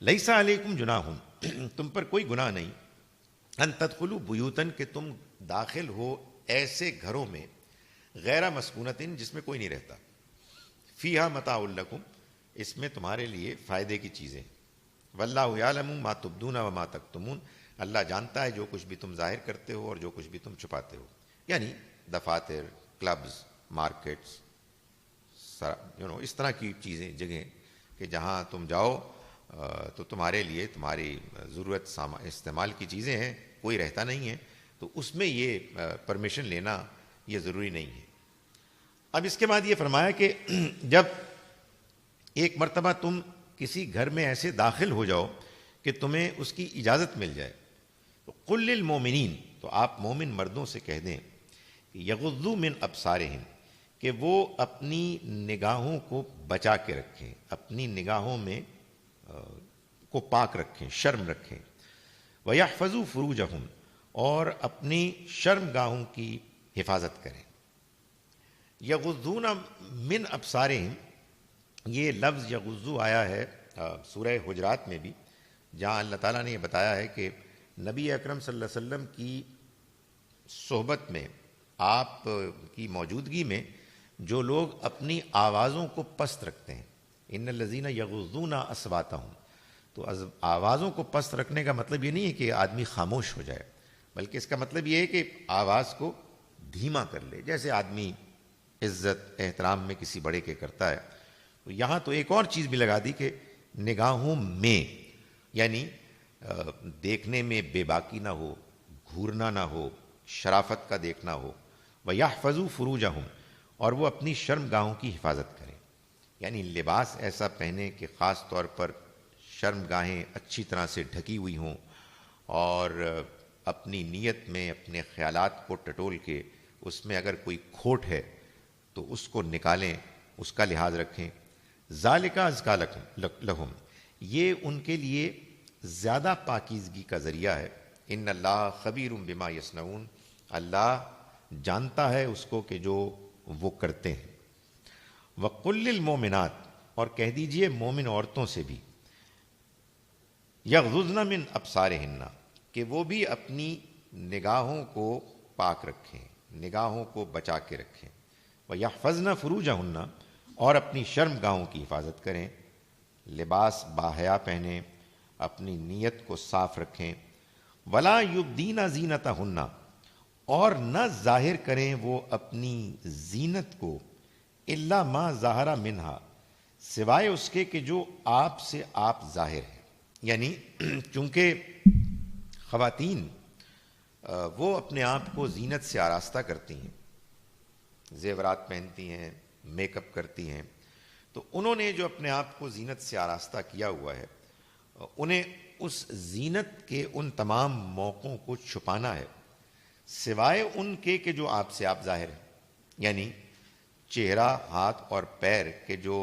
لیس علیکم جناح، تم پر کوئی گناہ نہیں، ان تدخلوا بیوتن، کہ تم داخل ہو ایسے گھروں میں، غیر مسکونتن، جس میں کوئی نہیں رہتا، فیہا متاع لکم، اس میں تمہارے لیے فائدے کی چیزیں، واللہ یعلم ما تبدون وما تکتمون، اللہ جانتا ہے جو کچھ بھی تم ظاہر کرتے ہو اور جو کچھ بھی تم چھپاتے ہو. یعنی دفاتر، کلبز، مارکیٹس، اس طرح کی چیزیں، جگہیں کہ جہاں تم جاؤ تو تمہارے لیے تمہاری ضرورت استعمال کی چیزیں ہیں، کوئی رہتا نہیں ہے، تو اس میں یہ پرمیشن لینا یہ ضروری نہیں ہے. اب اس کے بعد یہ فرمایا کہ جب ایک مرتبہ تم کسی گھر میں ایسے داخل ہو جاؤ کہ تمہیں اس کی اجازت مل جائے، تو قل للمومنین، تو آپ مومن مردوں سے کہہ دیں کہ یغضوا من ابصارہم، کہ وہ اپنی نگاہوں کو بچا کے رکھیں، اپنی نگاہوں میں کو پاک رکھیں، شرم رکھیں، وَيَحْفَظُوا فُرُوجَهُمْ، اور اپنی شرم گاہوں کی حفاظت کریں. یغضون من ابصارہم، یہ لفظ یغضو آیا ہے سورہ حجرات میں بھی، جہاں اللہ تعالیٰ نے یہ بتایا ہے کہ نبی اکرم صلی اللہ علیہ وسلم کی صحبت میں، آپ کی موجودگی میں جو لوگ اپنی آوازوں کو پست رکھتے ہیں، ان الذین یغضون اصواتہم، تو آوازوں کو پست رکھنے کا مطلب یہ نہیں ہے کہ آدمی خاموش ہو جائے، بلکہ اس کا مطلب یہ ہے کہ آواز کو دھیما کر لے، جیسے آدمی عزت احترام میں کسی بڑے کے کرتا ہے. تو یہاں تو ایک اور چیز بھی لگا دی کہ نگاہوں میں، یعنی دیکھنے میں بے باکی نہ ہو، گھورنا نہ ہو، شرافت کا دیکھنا ہو. وَيَحْفَظُوا فُرُوجَهُمْ، اور وہ اپنی شرم گاہوں کی حفاظت کریں، یعنی لباس ایسا پہنے کہ خاص طور پر شرم گاہیں اچھی طرح سے ڈھکی ہوئی ہوں، اور اپنی نیت میں اپنے خیالات کو ٹٹول کے اس میں اگر کوئی کھوٹ ہے تو اس کو نکالیں، اس کا لحاظ رکھیں. ذَلِكَ أَزْكَىٰ لَهُمْ، یہ ان کے لیے زیادہ پاکیزگی کا ذریعہ ہے. ان اللہ خبیر بما یصنعون، اللہ جانتا ہے اس کو کہ جو وہ کرتے ہیں. وَقُلْ لِلْمُؤْمِنَاتِ، اور کہہ دیجئے مومن عورتوں سے بھی، یغضضن من ابصارہن، کہ وہ بھی اپنی نگاہوں کو پاک رکھیں، نگاہوں کو بچا کے رکھیں. وَيَحْفَظْنَ فُرُوجَهُنَّ، اور اپنی شرم گاہوں کی حفاظت کریں، لباس باحیا پہنیں، اپنی نیت کو صاف رکھیں. وَلَا يُبْدِينَ زِينَتَهُنَّ، اور نہ ظاہر کریں وہ اپنی زینت کو، إِلَّا مَا ظَهَرَ مِنْهَا، سوائے اس کے کہ جو آپ سے آپ ظاہر ہے. یعنی چونکہ خواتین وہ اپنے آپ کو زینت سے آراستہ کرتی ہیں، زیورات پہنتی ہیں، میک اپ کرتی ہیں، تو انہوں نے جو اپنے آپ کو زینت سے آراستہ کیا ہوا ہے، انہیں اس زینت کے ان تمام موقعوں کو چھپانا ہے، سوائے ان کے کہ جو آپ سے آپ ظاہر ہیں. یعنی چہرہ، ہاتھ اور پیر کے جو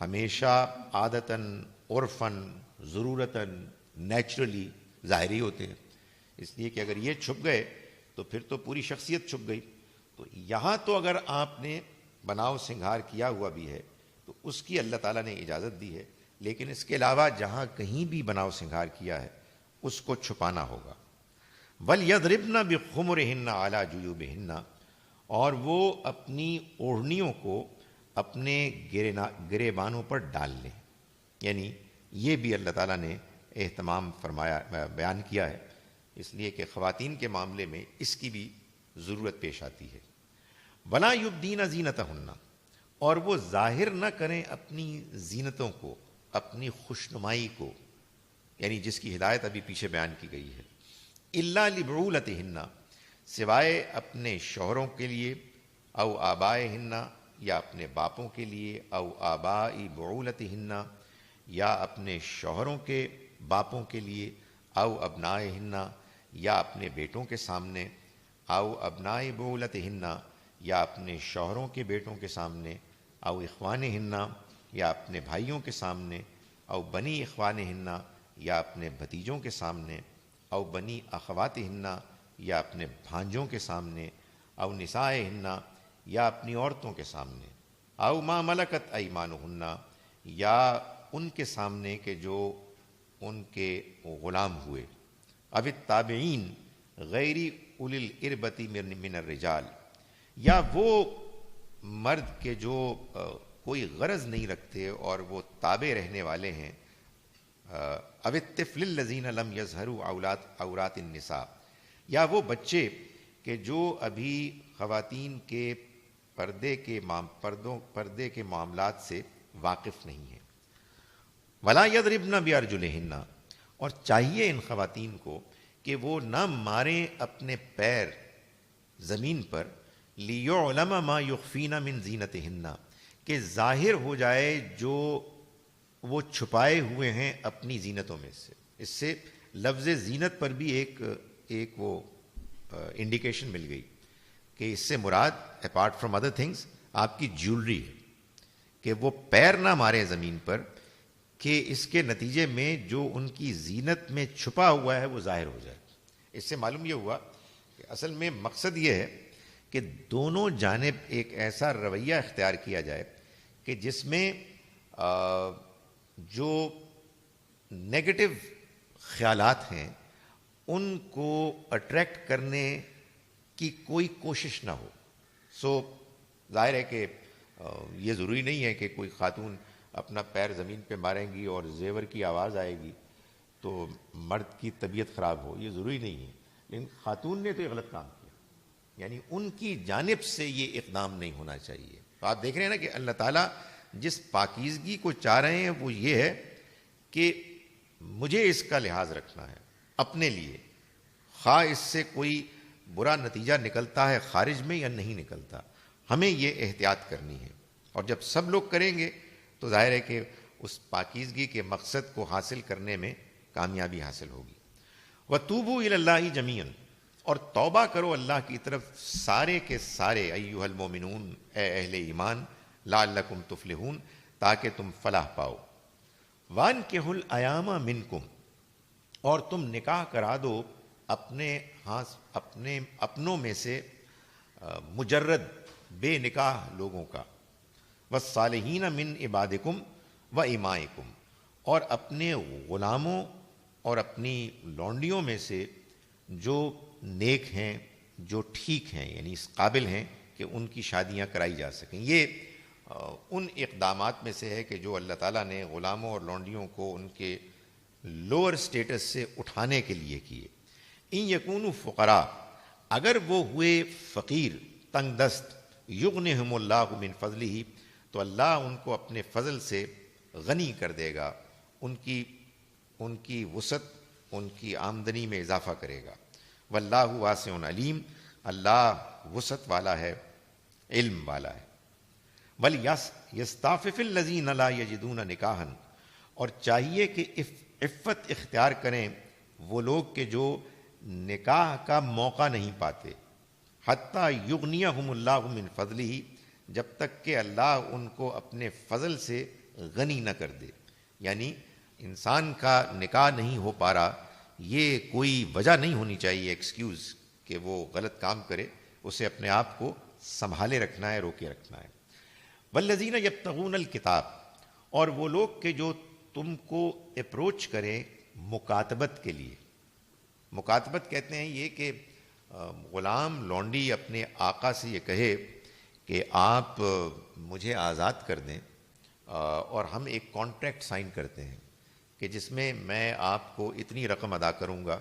ہمیشہ عادتاً، عرفاً، ضرورتاً، نیچرلی ظاہری ہوتے ہیں، اس لیے کہ اگر یہ چھپ گئے تو پھر تو پوری شخصیت چھپ گئی. تو یہاں تو اگر آپ نے بناؤ سنگھار کیا ہوا بھی ہے تو اس کی اللہ تعالیٰ نے اجازت دی ہے، لیکن اس کے علاوہ جہاں کہیں بھی بناؤ سنگھار کیا ہے اس کو چھپانا ہوگا. وَلْيَضْرِبْنَ بِخُمُرِهِنَّ عَلَى جُيُوبِهِنَّ، اور وہ اپنی اوڑھنیوں کو اپنے گریبانوں پر ڈال لیں. یعنی یہ بھی اللہ تعالیٰ نے اہتمام فرمایا، بیان کیا ہے، اس لیے کہ خواتین کے معاملے میں اس کی بھی ضرورت پیش آتی ہے. وَلَا يُبْدِينَ زِينَتَهُنَّ، اور وہ ظاہر نہ کریں اپنی زینتوں کو، اپنی خوشنمائی کو، یعنی جس کی ہدایت ابھی پیچھے بیان کی گئی ہے. إِلَّا لِبُعُولَتِهِنَّ، سوائے اپنے شوہروں کے لیے، او آبائہن، یا اپنے باپوں کے لیے، او آبائی بعولتہن، یا اپنے شوہروں کے باپوں کے لیے، او ابنائہن، یا اپنے بیٹوں کے سامنے، او ابنائی بعولتہن، یا اپنے شوہروں کے بیٹوں کے سامنے، او اخوانہن، یا اپنے بھائیوں کے سامنے، او بنی اخوانہن، یا اپنے بھتیجوں کے سامنے، او بنی اخواتہن، یا اپنے بھانجوں کے سامنے، او نسائہن، یا اپنی عورتوں کے سامنے، او ما ملکت ایمانہن، یا ان کے سامنے کہ جو ان کے غلام ہوئے، اب التابعین غیری اولی الاربتی من الرجال، یا وہ مرد کے جو کوئی غرض نہیں رکھتے اور وہ تابع رہنے والے ہیں، اب الطفل الذین لم یظہروا عورات النساء، یا وہ بچے کہ جو ابھی خواتین کے پردے کے معاملات سے واقف نہیں ہیں، ولا یضربن بارجلہن، اور چاہیے ان خواتین کو کہ وہ نہ ماریں اپنے پیر زمین پر، لیعلم ما یخفین من زینتہن، کہ ظاہر ہو جائے جو وہ چھپائے ہوئے ہیں اپنی زینتوں میں سے۔ اس سے لفظ زینت پر بھی ایک وہ انڈیکیشن مل گئی کہ اس سے مراد اپارٹ فرام ادر تھنگس آپ کی جیولری ہے، کہ وہ پیر نہ مارے زمین پر، کہ اس کے نتیجے میں جو ان کی زینت میں چھپا ہوا ہے وہ ظاہر ہو جائے۔ اس سے معلوم یہ ہوا کہ اصل میں مقصد یہ ہے کہ دونوں جانب ایک ایسا رویہ اختیار کیا جائے کہ جس میں جو نیگیٹو خیالات ہیں ان کو اٹریکٹ کرنے کی کوئی کوشش نہ ہو۔ سو ظاہر ہے کہ یہ ضروری نہیں ہے کہ کوئی خاتون اپنا پیر زمین پہ ماریں گی اور زیور کی آواز آئے گی تو مرد کی طبیعت خراب ہو، یہ ضروری نہیں ہے، لیکن خاتون نے تو یہ غلط کام کیا، یعنی ان کی جانب سے یہ اقدام نہیں ہونا چاہیے۔ تو آپ دیکھ رہے ہیں نا کہ اللہ تعالیٰ جس پاکیزگی کو چاہ رہے ہیں وہ یہ ہے کہ مجھے اس کا لحاظ رکھنا ہے اپنے لیے، خواہ اس سے کوئی برا نتیجہ نکلتا ہے خارج میں یا نہیں نکلتا، ہمیں یہ احتیاط کرنی ہے۔ اور جب سب لوگ کریں گے تو ظاہر ہے کہ اس پاکیزگی کے مقصد کو حاصل کرنے میں کامیابی حاصل ہوگی۔ وَتُوبُوا إِلَى اللَّهِ جَمِيعًا، اور توبہ کرو اللہ کی طرف سارے کے سارے، ایھا المومنون، اے اہل ایمان، لعلکم تفلحون، تاکہ تم فلاح پاؤ۔ وَانکحوا الایام منکم، اور تم نکاح کرا دو اپنوں میں سے مجرد بے نکاح لوگوں کا، والصالحین من عبادکم و امائکم، اور اپنے غلاموں اور اپنی لونڈیوں میں سے جو نیک ہیں، جو ٹھیک ہیں، یعنی اس قابل ہیں کہ ان کی شادیاں کرائی جا سکیں۔ یہ ان اقدامات میں سے ہے کہ جو اللہ تعالیٰ نے غلاموں اور لونڈیوں کو ان کے لوور سٹیٹس سے اٹھانے کے لیے کیے۔ ان یکونوا فقراء، اگر وہ ہوئے فقیر، تنگ دست، یغنہم اللہ من فضلہ، تو اللہ ان کو اپنے فضل سے غنی کر دے گا، ان کی وسعت، ان کی آمدنی میں اضافہ کرے گا۔ واللہ واسع علیم، اللہ وسعت والا ہے، علم والا ہے۔ وَلْيَسْتَعْفِفِ الَّذِينَ لَا يَجِدُونَ نِکَاحًا، اور چاہیے کہ عفت اختیار کریں وہ لوگ کہ جو نکاح کا موقع نہیں پاتے، حتیٰ یغنیہم اللہ من فضلہ، جب تک کہ اللہ ان کو اپنے فضل سے غنی نہ کر دے۔ یعنی انسان کا نکاح نہیں ہو پا رہا، یہ کوئی وجہ نہیں ہونی چاہیے، ایکسکیوز کہ وہ غلط کام کرے، اسے اپنے آپ کو سنبھالے رکھنا ہے، روکے رکھنا ہے۔ والذین یبتغون الکتاب، اور وہ لوگ کہ جو تم کو اپروچ کریں مکاتبت کے لیے۔ مکاتبت کہتے ہیں یہ کہ غلام لونڈی اپنے آقا سے یہ کہے کہ آپ مجھے آزاد کر دیں اور ہم ایک کانٹریکٹ سائن کرتے ہیں کہ جس میں میں آپ کو اتنی رقم ادا کروں گا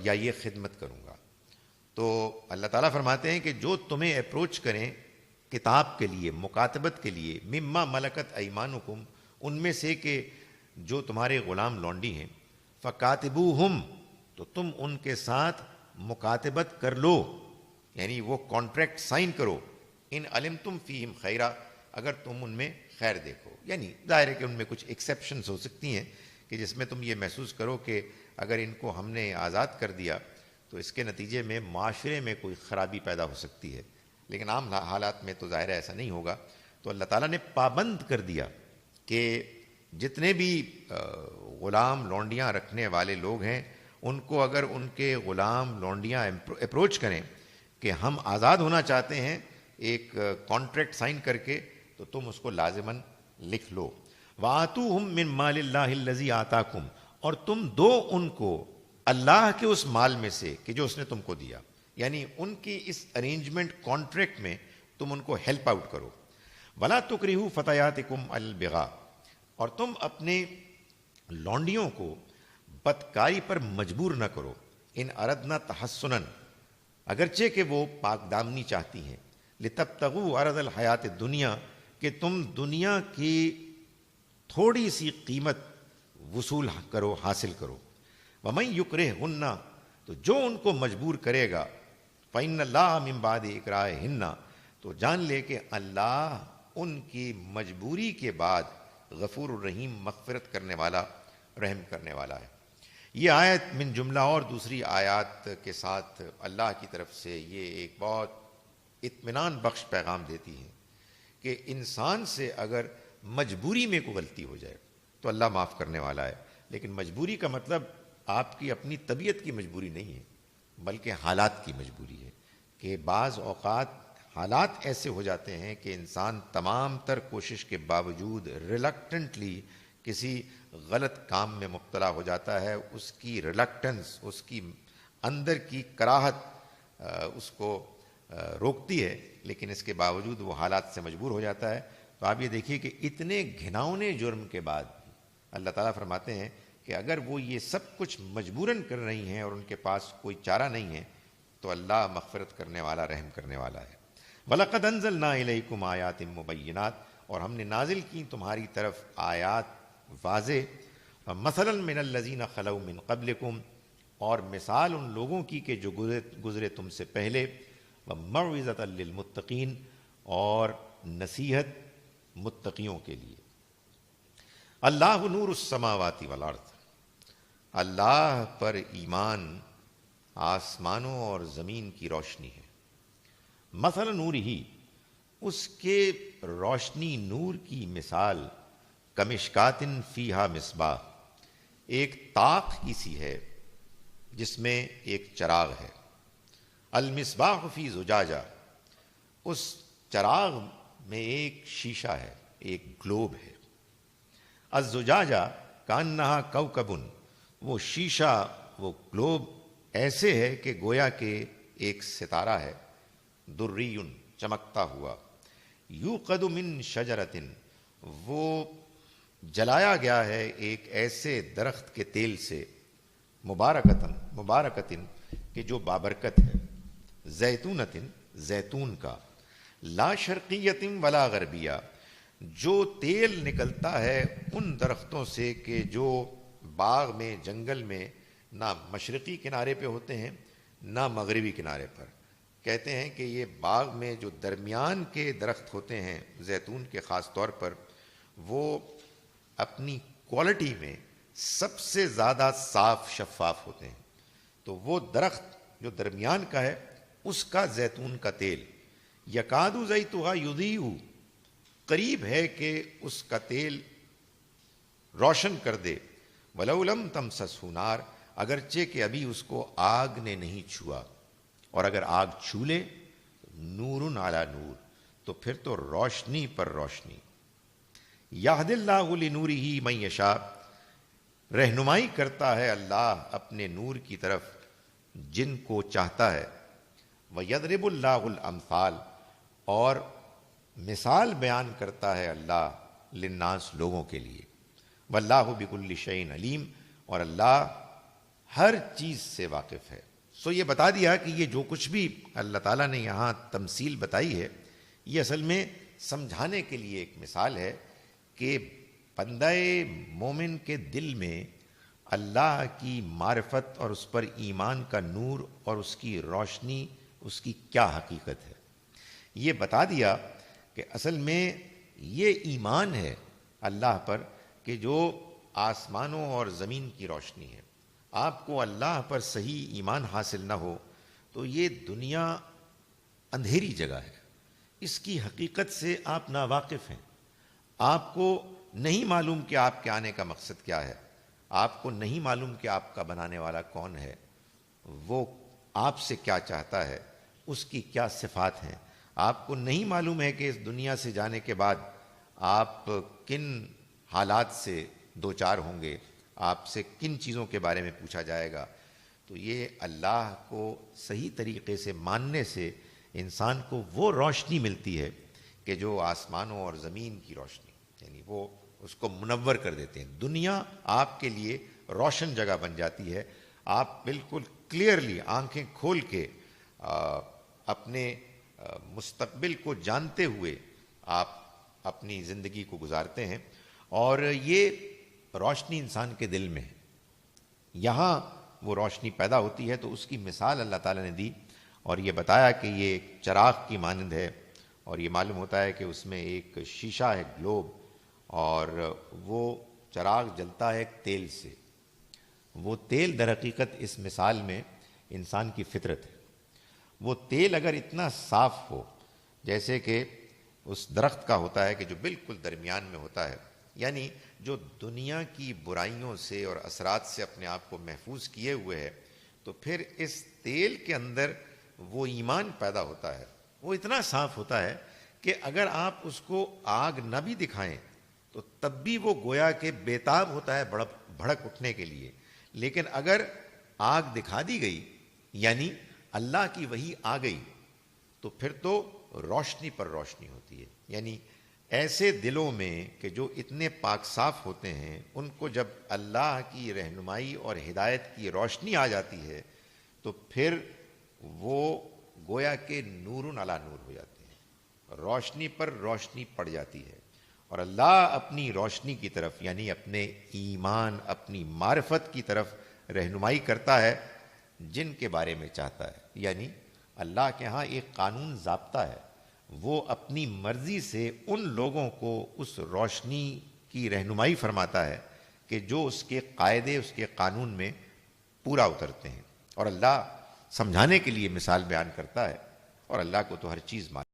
یا یہ خدمت کروں گا۔ تو اللہ تعالیٰ فرماتے ہیں کہ جو تمہیں اپروچ کریں کتاب کے لیے، مکاتبت کے لیے، مما ملکت ایمانکم، ان میں سے کہ جو تمہارے غلام لونڈی ہیں، فکاتبوہم، تو تم ان کے ساتھ مکاتبت کر لو، یعنی وہ کانٹریکٹ سائن کرو، ان علمتم فیہم خیرا، اگر تم ان میں خیر دیکھو۔ یعنی ظاہر ہے کہ ان میں کچھ ایکسیپشنز ہو سکتی ہیں کہ جس میں تم یہ محسوس کرو کہ اگر ان کو ہم نے آزاد کر دیا تو اس کے نتیجے میں معاشرے میں کوئی خرابی پیدا ہو سکتی ہے، لیکن عام حالات میں تو ظاہر ہے ایسا نہیں ہوگا۔ تو اللہ تعالیٰ نے پابند کر دیا کہ جتنے بھی غلام لونڈیاں رکھنے والے لوگ ہیں ان کو اگر ان کے غلام لونڈیاں اپروچ کریں کہ ہم آزاد ہونا چاہتے ہیں ایک کانٹریکٹ سائن کر کے، تو تم اس کو لازماً لکھ لو۔ وَآتُوهُم مِّن مَالِ اللَّهِ الَّذِي آتَاكُمْ، اور تم دو ان کو اللہ کے اس مال میں سے کہ جو اس نے تم کو دیا، یعنی ان کی اس ارینجمنٹ کانٹریکٹ میں تم ان کو ہیلپ آؤٹ کرو. ولا تکرہوا فتیاتکم البغاء، اور تم اپنے لونڈیوں کو بدکاری پر مجبور نہ کرو. ان اردنا تحسنن، اگرچہ کہ وہ پاک دامنی چاہتی ہیں. لتبتغوا عرض الحیات الدنیا، کہ تم دنیا کی تھوڑی سی قیمت وصول کرو، حاصل کرو. ومن یکرہہن، تو جو ان کو مجبور کرے گا، فإن اللہ من بعد اکراہہن، تو جان لے کہ اللہ ان کی مجبوری کے بعد غفور الرحیم، مغفرت کرنے والا، رحم کرنے والا ہے. یہ آیت من جملہ اور دوسری آیات کے ساتھ اللہ کی طرف سے یہ ایک بہت اطمینان بخش پیغام دیتی ہے کہ انسان سے اگر مجبوری میں کوئی غلطی ہو جائے تو اللہ معاف کرنے والا ہے. لیکن مجبوری کا مطلب آپ کی اپنی طبیعت کی مجبوری نہیں ہے، بلکہ حالات کی مجبوری ہے. کہ بعض اوقات حالات ایسے ہو جاتے ہیں کہ انسان تمام تر کوشش کے باوجود ریلکٹنٹلی کسی غلط کام میں مبتلا ہو جاتا ہے. اس کی ریلکٹنس، اس کی اندر کی کراہت اس کو روکتی ہے، لیکن اس کے باوجود وہ حالات سے مجبور ہو جاتا ہے. تو آپ یہ دیکھیے کہ اتنے گھناؤنے جرم کے بعد اللہ تعالیٰ فرماتے ہیں کہ اگر وہ یہ سب کچھ مجبوراً کر رہی ہیں اور ان کے پاس کوئی چارہ نہیں ہے تو اللہ مغفرت کرنے والا، رحم کرنے والا ہے. وَلَقَدْ أَنزَلْنَا إِلَيْكُمْ آيَاتٍ مُبَيِّنَاتٍ، اور ہم نے نازل کی تمہاری طرف آیات واضح. مثلاً من الذین خلو من قبلکم، اور مثال ان لوگوں کی کہ جو گزرے تم سے پہلے. وموعظۃ للمتقین، اور نصیحت متقیوں کے لیے. اللہ نور السماوات والارض، اللہ پر ایمان آسمانوں اور زمین کی روشنی ہے. مثل نور ہی، اس کے روشنی نور کی مثال کمشکات فیہا مصباح، ایک طاق کی سی ہے جس میں ایک چراغ ہے. المصباح فی زجاجہ، اس چراغ میں ایک شیشہ ہے، ایک گلوب ہے. الزجاجہ کانہا کوکب، وہ شیشہ، وہ گلوب ایسے ہے کہ گویا کہ ایک ستارہ ہے. دری، چمکتا ہوا. یوقد من شجرۃ، وہ جلایا گیا ہے ایک ایسے درخت کے تیل سے. مبارکتن، کہ جو بابرکت ہے. زیتونتن، زیتون کا. لا شرقیت ولا غربیہ، جو تیل نکلتا ہے ان درختوں سے کہ جو باغ میں، جنگل میں نہ مشرقی کنارے پہ ہوتے ہیں نہ مغربی کنارے پر. کہتے ہیں کہ یہ باغ میں جو درمیان کے درخت ہوتے ہیں زیتون کے خاص طور پر، وہ اپنی کوالٹی میں سب سے زیادہ صاف شفاف ہوتے ہیں. تو وہ درخت جو درمیان کا ہے اس کا زیتون کا تیل. یکاد زیتها یضیء، قریب ہے کہ اس کا تیل روشن کر دے. ولو لم تمسسہ نار، اگرچہ کہ ابھی اس کو آگ نے نہیں چھوا. اور اگر آگ چھو لے، نور علی نور، تو پھر تو روشنی پر روشنی. یہد اللہ لنورہ من یشاء، رہنمائی کرتا ہے اللہ اپنے نور کی طرف جن کو چاہتا ہے. وَيَضْرِبُ اللَّهُ الْأَمْثَالَ، اور مثال بیان کرتا ہے اللہ للناس، لوگوں کے لیے. وَاللَّهُ بِكُلِّ شَيْءٍ عَلِيمٌ، اور اللہ ہر چیز سے واقف ہے. یہ بتا دیا کہ یہ جو کچھ بھی اللہ تعالیٰ نے یہاں تمثیل بتائی ہے یہ اصل میں سمجھانے کے لیے ایک مثال ہے کہ بندہ مومن کے دل میں اللہ کی معرفت اور اس پر ایمان کا نور اور اس کی روشنی، اس کی کیا حقیقت ہے. یہ بتا دیا کہ اصل میں یہ ایمان ہے اللہ پر کہ جو آسمانوں اور زمین کی روشنی ہے. آپ کو اللہ پر صحیح ایمان حاصل نہ ہو تو یہ دنیا اندھیری جگہ ہے، اس کی حقیقت سے آپ ناواقف ہیں. آپ کو نہیں معلوم کہ آپ کے آنے کا مقصد کیا ہے، آپ کو نہیں معلوم کہ آپ کا بنانے والا کون ہے، وہ آپ سے کیا چاہتا ہے، اس کی کیا صفات ہیں. آپ کو نہیں معلوم ہے کہ اس دنیا سے جانے کے بعد آپ کن حالات سے دوچار ہوں گے، آپ سے کن چیزوں کے بارے میں پوچھا جائے گا، تو یہ اللہ کو صحیح طریقے سے ماننے سے انسان کو وہ روشنی ملتی ہے کہ جو آسمانوں اور زمین کی روشنی، یعنی وہ اس کو منور کر دیتے ہیں. دنیا آپ کے لیے روشن جگہ بن جاتی ہے. آپ بالکل کلیئرلی آنکھیں کھول کے اپنے مستقبل کو جانتے ہوئے آپ اپنی زندگی کو گزارتے ہیں، اور یہ روشنی انسان کے دل میں ہے. یہاں وہ روشنی پیدا ہوتی ہے تو اس کی مثال اللہ تعالیٰ نے دی اور یہ بتایا کہ یہ ایک چراغ کی مانند ہے، اور یہ معلوم ہوتا ہے کہ اس میں ایک شیشہ ہے، گلوب، اور وہ چراغ جلتا ہے تیل سے. وہ تیل در حقیقت اس مثال میں انسان کی فطرت ہے. وہ تیل اگر اتنا صاف ہو جیسے کہ اس درخت کا ہوتا ہے کہ جو بالکل درمیان میں ہوتا ہے، یعنی جو دنیا کی برائیوں سے اور اثرات سے اپنے آپ کو محفوظ کیے ہوئے ہے، تو پھر اس تیل کے اندر وہ ایمان پیدا ہوتا ہے. وہ اتنا صاف ہوتا ہے کہ اگر آپ اس کو آگ نہ بھی دکھائیں تو تب بھی وہ گویا کہ بےتاب ہوتا ہے بھڑک اٹھنے کے لیے. لیکن اگر آگ دکھا دی گئی، یعنی اللہ کی وحی آ گئی، تو پھر تو روشنی پر روشنی ہوتی ہے. یعنی ایسے دلوں میں کہ جو اتنے پاک صاف ہوتے ہیں، ان کو جب اللہ کی رہنمائی اور ہدایت کی روشنی آ جاتی ہے تو پھر وہ گویا کہ نور علی نور ہو جاتے ہیں، روشنی پر روشنی پڑ جاتی ہے. اور اللہ اپنی روشنی کی طرف، یعنی اپنے ایمان، اپنی معرفت کی طرف رہنمائی کرتا ہے جن کے بارے میں چاہتا ہے. یعنی اللہ کے ہاں ایک قانون ضابطہ ہے، وہ اپنی مرضی سے ان لوگوں کو اس روشنی کی رہنمائی فرماتا ہے کہ جو اس کے قاعدے، اس کے قانون میں پورا اترتے ہیں. اور اللہ سمجھانے کے لیے مثال بیان کرتا ہے، اور اللہ کو تو ہر چیز معلوم